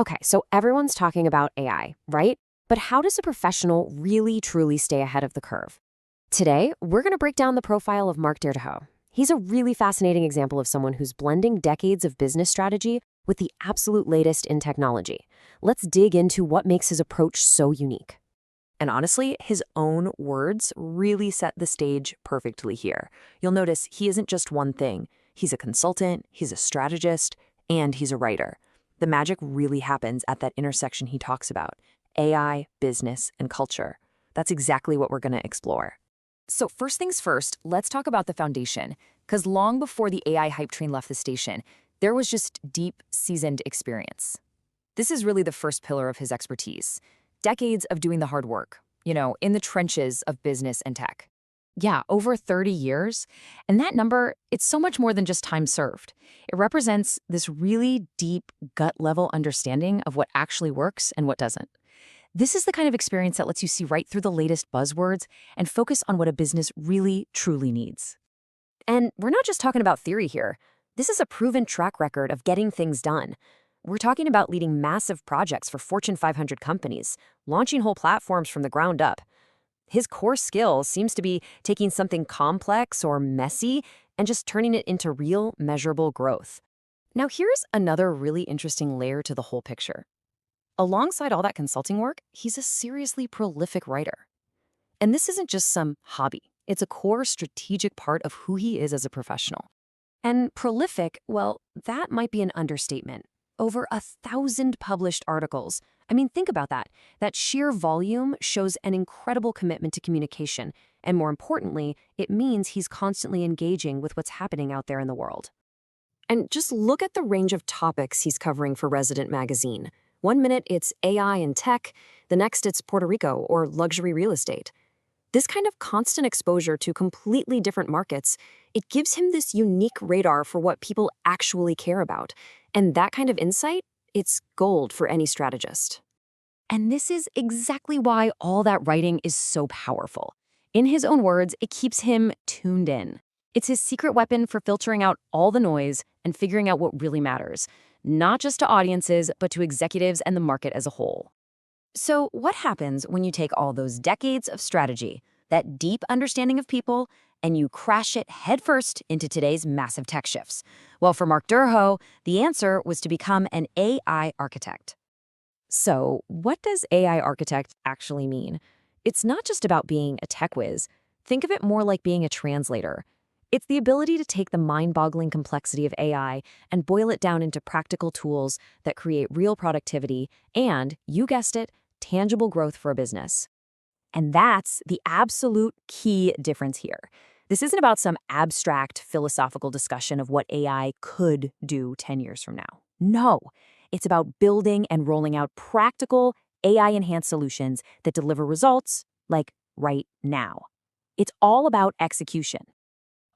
Okay, so everyone's talking about AI, right? But how does a professional really truly stay ahead of the curve? Today, we're going to break down the profile of Mark Derho. He's a really fascinating example of someone who's blending decades of business strategy with the absolute latest in technology. Let's dig into what makes his approach so unique. And honestly, his own words really set the stage perfectly here. You'll notice he isn't just one thing. He's a consultant, he's a strategist, and he's a writer. The magic really happens at that intersection he talks about: AI, business, and culture. That's exactly what we're going to explore. So first things first, let's talk about the foundation, because long before the AI hype train left the station, there was just deep, seasoned experience. This is really the first pillar of his expertise. Decades of doing the hard work, in the trenches of business and tech. Yeah, over 30 years. And that number, it's so much more than just time served. It represents this really deep, gut-level understanding of what actually works and what doesn't. This is the kind of experience that lets you see right through the latest buzzwords and focus on what a business really, truly needs. And we're not just talking about theory here. This is a proven track record of getting things done. We're talking about leading massive projects for Fortune 500 companies, launching whole platforms from the ground up. His core skill seems to be taking something complex or messy and just turning it into real, measurable growth. Now, here's another really interesting layer to the whole picture. Alongside all that consulting work, he's a seriously prolific writer. And this isn't just some hobby. It's a core strategic part of who he is as a professional. And prolific, well, that might be an understatement. Over 1,000 published articles. I mean, think about that. That sheer volume shows an incredible commitment to communication. And more importantly, it means he's constantly engaging with what's happening out there in the world. And just look at the range of topics he's covering for Resident Magazine. One minute it's AI and tech, the next it's Puerto Rico or luxury real estate. This kind of constant exposure to completely different markets, it gives him this unique radar for what people actually care about. And that kind of insight, it's gold for any strategist. And this is exactly why all that writing is so powerful. In his own words, it keeps him tuned in. It's his secret weapon for filtering out all the noise and figuring out what really matters, not just to audiences, but to executives and the market as a whole. So what happens when you take all those decades of strategy, that deep understanding of people, and you crash it headfirst into today's massive tech shifts? Well, for Mark Derho, the answer was to become an AI architect. So what does AI architect actually mean? It's not just about being a tech whiz. Think of it more like being a translator. It's the ability to take the mind-boggling complexity of AI and boil it down into practical tools that create real productivity and, you guessed it, tangible growth for a business. And that's the absolute key difference here. This isn't about some abstract philosophical discussion of what AI could do 10 years from now. No, it's about building and rolling out practical AI-enhanced solutions that deliver results, like right now. It's all about execution.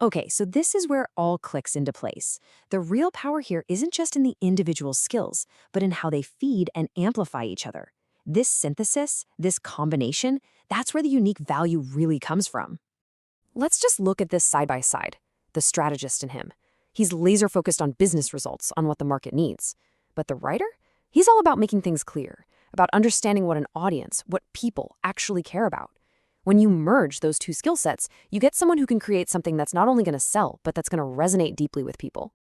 Okay, so this is where all clicks into place. The real power here isn't just in the individual skills, but in how they feed and amplify each other. This synthesis, this combination, that's where the unique value really comes from. Let's just look at this side by side, the strategist in him. He's laser-focused on business results, on what the market needs. But the writer? He's all about making things clear, about understanding what an audience, what people actually care about. When you merge those two skill sets, you get someone who can create something that's not only going to sell, but that's going to resonate deeply with people.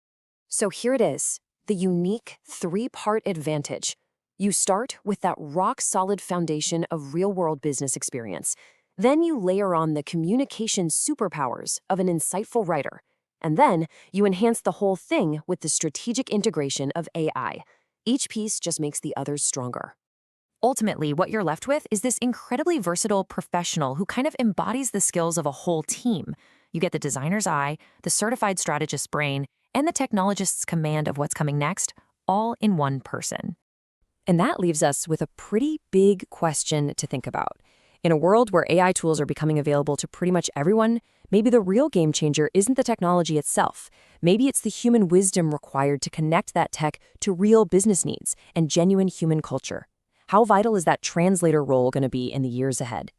So here it is, the unique three-part advantage. You start with that rock-solid foundation of real-world business experience. Then you layer on the communication superpowers of an insightful writer. And then you enhance the whole thing with the strategic integration of AI. Each piece just makes the others stronger. Ultimately, what you're left with is this incredibly versatile professional who kind of embodies the skills of a whole team. You get the designer's eye, the certified strategist's brain, and the technologist's command of what's coming next, all in one person. And that leaves us with a pretty big question to think about. In a world where AI tools are becoming available to pretty much everyone, maybe the real game changer isn't the technology itself. Maybe it's the human wisdom required to connect that tech to real business needs and genuine human culture. How vital is that translator role going to be in the years ahead?